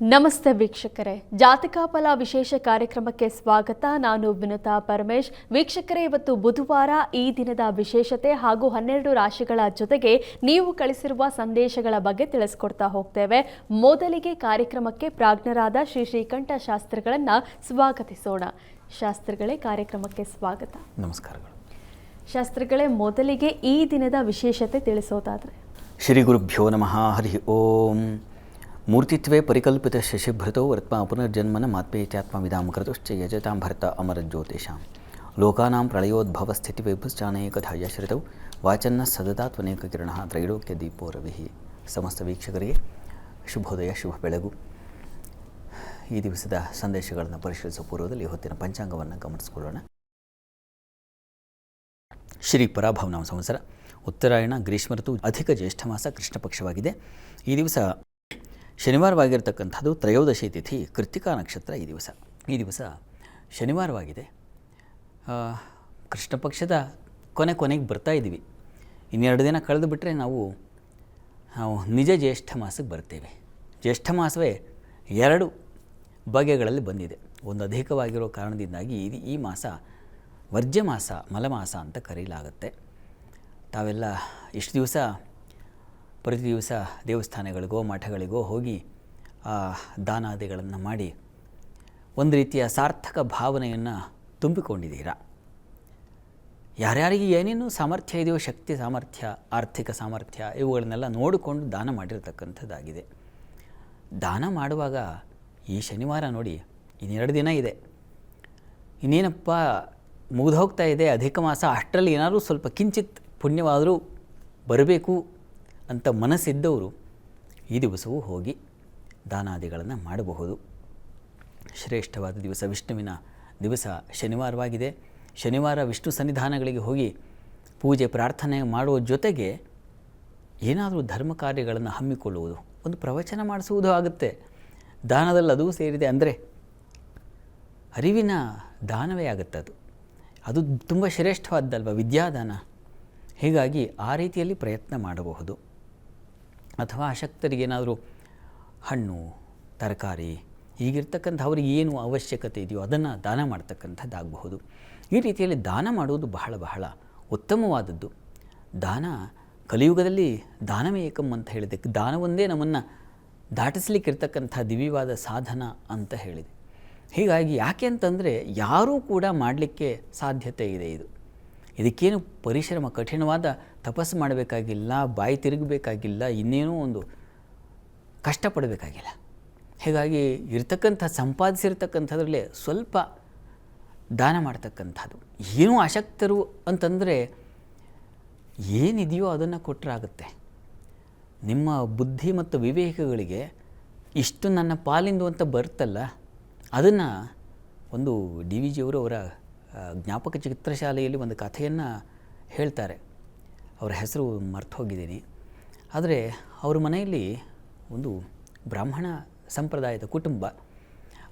ನಮಸ್ತೆ ವೀಕ್ಷಕರೇ, ಜಾತಕ ಫಲ ವಿಶೇಷ ಕಾರ್ಯಕ್ರಮಕ್ಕೆ ಸ್ವಾಗತ. ನಾನು ವಿನುತಾ ಪರಮೇಶ್. ವೀಕ್ಷಕರೇ, ಇವತ್ತು ಬುಧವಾರ. ಈ ದಿನದ ವಿಶೇಷತೆ ಹಾಗೂ 12 ರಾಶಿಗಳ ಜೊತೆಗೆ ನೀವು ಕಳಿಸಿರುವ ಸಂದೇಶಗಳ ಬಗ್ಗೆ ತಿಳಿಸ್ಕೊಡ್ತಾ ಹೋಗ್ತೇವೆ. ಮೊದಲಿಗೆ ಕಾರ್ಯಕ್ರಮಕ್ಕೆ ಪ್ರಾಜ್ಞರಾದ ಶ್ರೀ ಶ್ರೀಕಂಠ ಶಾಸ್ತ್ರಿಗಳನ್ನ ಸ್ವಾಗತಿಸೋಣ. ಶಾಸ್ತ್ರಿಗಳೇ, ಕಾರ್ಯಕ್ರಮಕ್ಕೆ ಸ್ವಾಗತ. ನಮಸ್ಕಾರಗಳು. ಶಾಸ್ತ್ರಿಗಳೇ, ಮೊದಲಿಗೆ ಈ ದಿನದ ವಿಶೇಷತೆ ತಿಳಿಸೋದಾದ್ರೆ? ಶ್ರೀ ಗುರುಭ್ಯೋ ನಮಃ. ಹರಿ ಓಂ. ಮೂರ್ತಿತ್ವೇ ಪರಿಕಲ್ಪಿತ ಶಶಿಭೃತೋ ವರ್ತ್ಮ ಪುನರ್ಜನ್ಮನ ಮಾತ್ಮೇತ್ಯಾತ್ಮ ವಿಧಾಮ ಕೃತಶ್ಚ ಯಜತಾಂ ಭರ್ತ ಅಮರಜ್ಯೋತಿಷಾಂ ಲೋಕಾನಾಂ ಪ್ರಳಯೋದ್ಭವ ಸ್ಥಿತಿ ವಿಭುಶ್ಚಾನೇಕಧಾಯ ಶ್ರಿತೌ ವಾಚನ್ನ ಸದತಾತ್ವನೇಕ ಕಿರಣ ತ್ರೈಲೋಕ್ಯ ದೀಪೋ ರವಿ. ಸಮಸ್ತ ವೀಕ್ಷಕರಿಗೆ ಶುಭೋದಯ, ಶುಭ ಬೆಳಗು. ಈ ದಿವಸದ ಸಂದೇಶಗಳನ್ನು ಪರಿಶೀಲಿಸುವ ಪೂರ್ವದಲ್ಲಿ ಹೊತ್ತಿನ ಪಂಚಾಂಗವನ್ನು ಗಮನಿಸಿಕೊಳ್ಳೋಣ. ಶ್ರೀ ಪರಾಭವನಾಮ ಸಂವತ್ಸರ, ಉತ್ತರಾಯಣ, ಗ್ರೀಷ್ಮ ಋತು, ಅಧಿಕ ಜ್ಯೇಷ್ಠ ಮಾಸ, ಕೃಷ್ಣ ಪಕ್ಷವಾಗಿದೆ. ಈ ದಿವಸ ಶನಿವಾರವಾಗಿರ್ತಕ್ಕಂಥದ್ದು. ತ್ರಯೋದಶಿ ತಿಥಿ, ಕೃತ್ತಿಕಾ ನಕ್ಷತ್ರ. ಈ ದಿವಸ ಶನಿವಾರವಾಗಿದೆ. ಕೃಷ್ಣ ಪಕ್ಷದ ಕೊನೆಗೆ ಬರ್ತಾ ಇದ್ದೀವಿ. ಇನ್ನೆರಡು ದಿನ ಕಳೆದು ಬಿಟ್ಟರೆ ನಾವು ನಿಜ ಜ್ಯೇಷ್ಠ ಮಾಸಕ್ಕೆ ಬರ್ತೇವೆ. ಜ್ಯೇಷ್ಠ ಮಾಸವೇ 2 ಬಗೆಗಳಲ್ಲಿ ಬಂದಿದೆ. ಒಂದು ಅಧಿಕವಾಗಿರೋ ಕಾರಣದಿಂದಾಗಿ ಈ ಮಾಸ ವರ್ಜ್ಯ ಮಾಸ, ಮಲಮಾಸ ಅಂತ ಕರೆಯಲಾಗುತ್ತೆ. ತಾವೆಲ್ಲ ಇಷ್ಟು ದಿವಸ ಪ್ರತಿ ದಿವಸ ದೇವಸ್ಥಾನಗಳಿಗೋ ಮಠಗಳಿಗೋ ಹೋಗಿ ದಾನಾದಿಗಳನ್ನು ಮಾಡಿ ಒಂದು ರೀತಿಯ ಸಾರ್ಥಕ ಭಾವನೆಯನ್ನು ತುಂಬಿಕೊಂಡಿದ್ದೀರಾ. ಯಾರ್ಯಾರಿಗೆ ಏನೇನು ಸಾಮರ್ಥ್ಯ ಇದೆಯೋ, ಶಕ್ತಿ ಸಾಮರ್ಥ್ಯ, ಆರ್ಥಿಕ ಸಾಮರ್ಥ್ಯ, ಇವುಗಳನ್ನೆಲ್ಲ ನೋಡಿಕೊಂಡು ದಾನ ಮಾಡಿರತಕ್ಕಂಥದ್ದಾಗಿದೆ. ದಾನ ಮಾಡುವಾಗ ಈ ಶನಿವಾರ ನೋಡಿ, ಇನ್ನೆರಡು ದಿನ ಇದೆ, ಇನ್ನೇನಪ್ಪ ಮುಗಿದು ಹೋಗ್ತಾ ಇದೆ ಅಧಿಕ ಮಾಸ. ಅಷ್ಟರಲ್ಲಿ ಏನಾದರೂ ಸ್ವಲ್ಪ ಕಿಂಚಿತ್ ಪುಣ್ಯವಾದರೂ ಬರಬೇಕು ಅಂತ ಮನಸ್ಸಿದ್ದವರು ಈ ದಿವಸವೂ ಹೋಗಿ ದಾನಾದಿಗಳನ್ನು ಮಾಡಬಹುದು. ಶ್ರೇಷ್ಠವಾದ ದಿವಸ, ವಿಷ್ಣುವಿನ ದಿವಸ ಶನಿವಾರವಾಗಿದೆ. ಶನಿವಾರ ವಿಷ್ಣು ಸನ್ನಿಧಾನಗಳಿಗೆ ಹೋಗಿ ಪೂಜೆ ಪ್ರಾರ್ಥನೆ ಮಾಡುವ ಜೊತೆಗೆ ಏನಾದರೂ ಧರ್ಮ ಕಾರ್ಯಗಳನ್ನು ಹಮ್ಮಿಕೊಳ್ಳುವುದು, ಒಂದು ಪ್ರವಚನ ಮಾಡಿಸುವುದು ಆಗುತ್ತೆ. ದಾನದಲ್ಲಿ ಅದೂ ಸೇರಿದೆ. ಅಂದರೆ ಅರಿವಿನ ದಾನವೇ ಆಗುತ್ತೆ. ಅದು ತುಂಬ ಶ್ರೇಷ್ಠವಾದ್ದಲ್ವ, ವಿದ್ಯಾದಾನ. ಹೀಗಾಗಿ ಆ ರೀತಿಯಲ್ಲಿ ಪ್ರಯತ್ನ ಮಾಡಬಹುದು. ಅಥವಾ ಅಶಕ್ತರಿಗೇನಾದರೂ ಹಣ್ಣು, ತರಕಾರಿ, ಹೀಗಿರ್ತಕ್ಕಂಥ ಅವ್ರಿಗೆ ಏನು ಅವಶ್ಯಕತೆ ಇದೆಯೋ ಅದನ್ನು ದಾನ ಮಾಡ್ತಕ್ಕಂಥದ್ದಾಗಬಹುದು. ಈ ರೀತಿಯಲ್ಲಿ ದಾನ ಮಾಡುವುದು ಬಹಳ ಬಹಳ ಉತ್ತಮವಾದದ್ದು. ದಾನ ಕಲಿಯುಗದಲ್ಲಿ ದಾನವೇ ಏಕಂ ಅಂತ ಹೇಳಿದೆ. ದಾನವೊಂದೇ ನಮ್ಮನ್ನು ದಾಟಿಸ್ಲಿಕ್ಕಿರ್ತಕ್ಕಂಥ ದಿವ್ಯವಾದ ಸಾಧನ ಅಂತ ಹೇಳಿದೆ. ಹೀಗಾಗಿ ಯಾಕೆ ಅಂತಂದರೆ ಯಾರೂ ಕೂಡ ಮಾಡಲಿಕ್ಕೆ ಸಾಧ್ಯತೆ ಇದೆ. ಇದಕ್ಕೇನು ಪರಿಶ್ರಮ, ಕಠಿಣವಾದ ತಪಸ್ಸು ಮಾಡಬೇಕಾಗಿಲ್ಲ, ಬಾಯಿ ತಿರುಗಬೇಕಾಗಿಲ್ಲ, ಇನ್ನೇನೋ ಒಂದು ಕಷ್ಟಪಡಬೇಕಾಗಿಲ್ಲ. ಹೀಗಾಗಿ ಸಂಪಾದಿಸಿರ್ತಕ್ಕಂಥದ್ರಲ್ಲೇ ಸ್ವಲ್ಪ ದಾನ ಮಾಡ್ತಕ್ಕಂಥದ್ದು. ಏನೂ ಅಶಕ್ತರು ಅಂತಂದರೆ ಏನಿದೆಯೋ ಅದನ್ನು ಕೊಟ್ಟರಾಗುತ್ತೆ. ನಿಮ್ಮ ಬುದ್ಧಿ ಮತ್ತು ವಿವೇಕಗಳಿಗೆ ಇಷ್ಟು ನನ್ನ ಪಾಲಿಂದು ಅಂತ ಬರ್ತಲ್ಲ, ಅದನ್ನು ಒಂದು DVG ಅವರು ಅವರ ಜ್ಞಾಪಕ ಚಿತ್ರಶಾಲೆಯಲ್ಲಿ ಒಂದು ಕಥೆಯನ್ನು ಹೇಳ್ತಾರೆ. ಅವರ ಹೆಸರು ಮರ್ತು ಹೋಗಿದ್ದೀನಿ. ಆದರೆ ಅವ್ರ ಮನೆಯಲ್ಲಿ ಒಂದು ಬ್ರಾಹ್ಮಣ ಸಂಪ್ರದಾಯದ ಕುಟುಂಬ.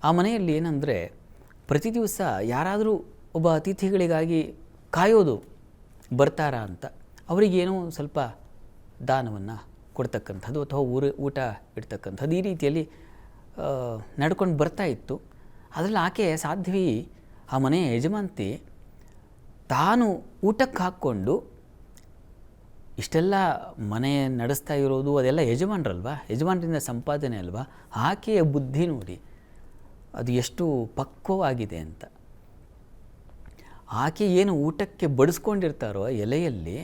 ಆ ಮನೆಯಲ್ಲಿ ಏನಂದರೆ, ಪ್ರತಿ ದಿವಸ ಯಾರಾದರೂ ಒಬ್ಬ ಅತಿಥಿಗಳಿಗಾಗಿ ಕಾಯೋದು ಬರ್ತಾರಾ ಅಂತ ಅವರಿಗೇನೋ ಸ್ವಲ್ಪ ದಾನವನ್ನು ಕೊಡ್ತಕ್ಕಂಥದ್ದು ಅಥವಾ ಊಟ ಇಡ್ತಕ್ಕಂಥದ್ದು, ಈ ರೀತಿಯಲ್ಲಿ ನಡ್ಕೊಂಡು ಬರ್ತಾ ಇತ್ತು. ಅದರಲ್ಲಿ ಆಕೆ ಸಾಧ್ವಿ, ಆ ಮನೆಯ ಯಜಮಾಂತಿ, ತಾನು ಊಟಕ್ಕೆ ಹಾಕ್ಕೊಂಡು ಇಷ್ಟೆಲ್ಲ ಮನೆ ನಡೆಸ್ತಾ ಇರೋದು ಅದೆಲ್ಲ ಯಜಮಾನ್ರಲ್ವ, ಯಜಮಾನರಿಂದ ಸಂಪಾದನೆ ಅಲ್ವಾ. ಆಕೆಯ ಬುದ್ಧಿ ನೋಡಿ ಅದು ಎಷ್ಟು ಪಕ್ವವಾಗಿದೆ ಅಂತ. ಆಕೆ ಏನು ಊಟಕ್ಕೆ ಬಡಿಸ್ಕೊಂಡಿರ್ತಾರೋ ಎಲೆಯಲ್ಲಿ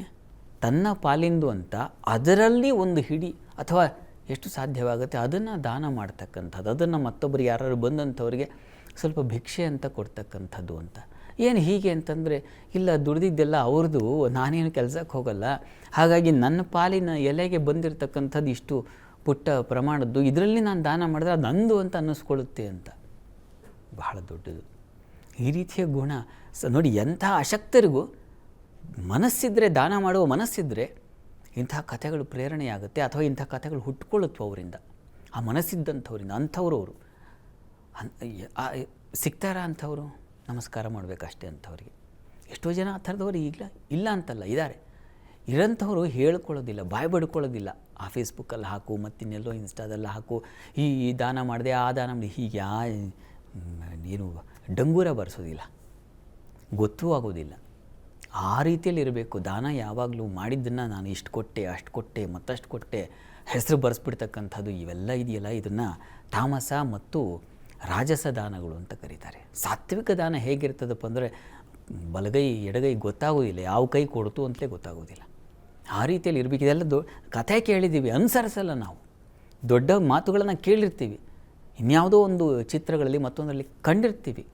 ತನ್ನ ಪಾಲಿಂದು ಅಂತ ಅದರಲ್ಲಿ ಒಂದು ಹಿಡಿ ಅಥವಾ ಎಷ್ಟು ಸಾಧ್ಯವಾಗುತ್ತೆ ಅದನ್ನು ದಾನ ಮಾಡ್ತಕ್ಕಂಥದ್ದು. ಅದನ್ನು ಮತ್ತೊಬ್ಬರು ಯಾರು ಬಂದಂಥವ್ರಿಗೆ ಸ್ವಲ್ಪ ಭಿಕ್ಷೆ ಅಂತ ಕೊಡ್ತಕ್ಕಂಥದ್ದು ಅಂತ. ಏನು ಹೀಗೆ ಅಂತಂದರೆ, ಇಲ್ಲ ದುಡ್ದಿದ್ದೆಲ್ಲ ಅವ್ರದ್ದು, ನಾನೇನು ಕೆಲಸಕ್ಕೆ ಹೋಗಲ್ಲ, ಹಾಗಾಗಿ ನನ್ನ ಪಾಲಿನ ಎಲೆಗೆ ಬಂದಿರತಕ್ಕಂಥದ್ದು ಇಷ್ಟು ಪುಟ್ಟ ಪ್ರಮಾಣದ್ದು, ಇದರಲ್ಲಿ ನಾನು ದಾನ ಮಾಡಿದ್ರೆ ಅದು ನಂದು ಅಂತ ಅನ್ನಿಸ್ಕೊಳ್ಳುತ್ತೆ ಅಂತ. ಬಹಳ ದೊಡ್ಡದು ಈ ರೀತಿಯ ಗುಣ. ನೋಡಿ, ಎಂಥ ಅಶಕ್ತರಿಗೂ ಮನಸ್ಸಿದ್ರೆ, ದಾನ ಮಾಡುವ ಮನಸ್ಸಿದ್ರೆ ಇಂಥ ಕಥೆಗಳು ಪ್ರೇರಣೆಯಾಗುತ್ತೆ ಅಥವಾ ಇಂಥ ಕಥೆಗಳು ಹುಟ್ಕೊಳ್ಳುತ್ತವೆ ಅವರಿಂದ, ಆ ಮನಸ್ಸಿದ್ದಂಥವ್ರಿಂದ. ಅಂಥವ್ರು ಅವರು ಸಿಗ್ತಾರಾ ಅಂಥವರು? ನಮಸ್ಕಾರ ಮಾಡಬೇಕಷ್ಟೇ ಅಂಥವ್ರಿಗೆ. ಎಷ್ಟೋ ಜನ ಆ ಥರದವ್ರು ಇಲ್ಲ ಅಂತಲ್ಲ, ಇದ್ದಾರೆ. ಇರೋಂಥವ್ರು ಹೇಳ್ಕೊಳ್ಳೋದಿಲ್ಲ, ಬಾಯಿ ಬಡ್ಕೊಳ್ಳೋದಿಲ್ಲ. ಆ ಫೇಸ್ಬುಕ್ಕಲ್ಲಿ ಹಾಕು, ಮತ್ತಿನ್ನೆಲ್ಲೋ ಇನ್ಸ್ಟಾದಲ್ಲಿ ಹಾಕು, ಈ ದಾನ ಮಾಡಿದೆ, ಆ ದಾನ ಮಾಡಿ, ಹೀಗೆ ನೀನು ಡಂಗೂರ ಬರೆಸೋದಿಲ್ಲ, ಗೊತ್ತೂ ಆಗೋದಿಲ್ಲ. ಆ ರೀತಿಯಲ್ಲಿ ಇರಬೇಕು. ದಾನ ಯಾವಾಗಲೂ ಮಾಡಿದ್ದನ್ನು ನಾನು ಇಷ್ಟು ಕೊಟ್ಟೆ, ಅಷ್ಟು ಕೊಟ್ಟೆ, ಮತ್ತಷ್ಟು ಕೊಟ್ಟೆ, ಹೆಸರು ಬರೆಸ್ಬಿಡ್ತಕ್ಕಂಥದ್ದು ಇವೆಲ್ಲ ಇದೆಯಲ್ಲ, ಇದನ್ನು ತಾಮಸ ಮತ್ತು ರಾಜಸ ದಾನಗಳು ಅಂತ ಕರೀತಾರೆ. ಸಾತ್ವಿಕ ದಾನ ಹೇಗಿರ್ತದಪ್ಪ ಅಂದರೆ ಬಲಗೈ ಎಡಗೈ ಗೊತ್ತಾಗೋದಿಲ್ಲ, ಯಾವ ಕೈ ಕೊಡ್ತು ಅಂತಲೇ ಗೊತ್ತಾಗೋದಿಲ್ಲ. ಆ ರೀತಿಯಲ್ಲಿ ಇರಬೇಕು. ಇದೆಲ್ಲ ಕಥೆ ಕೇಳಿದ್ದೀವಿ, ಅನುಸರಿಸಲ್ಲ ನಾವು. ದೊಡ್ಡ ಮಾತುಗಳನ್ನು ಕೇಳಿರ್ತೀವಿ, ಇನ್ಯಾವುದೋ ಒಂದು ಚಿತ್ರಗಳಲ್ಲಿ ಮತ್ತೊಂದರಲ್ಲಿ ಕಂಡಿರ್ತೀವಿ,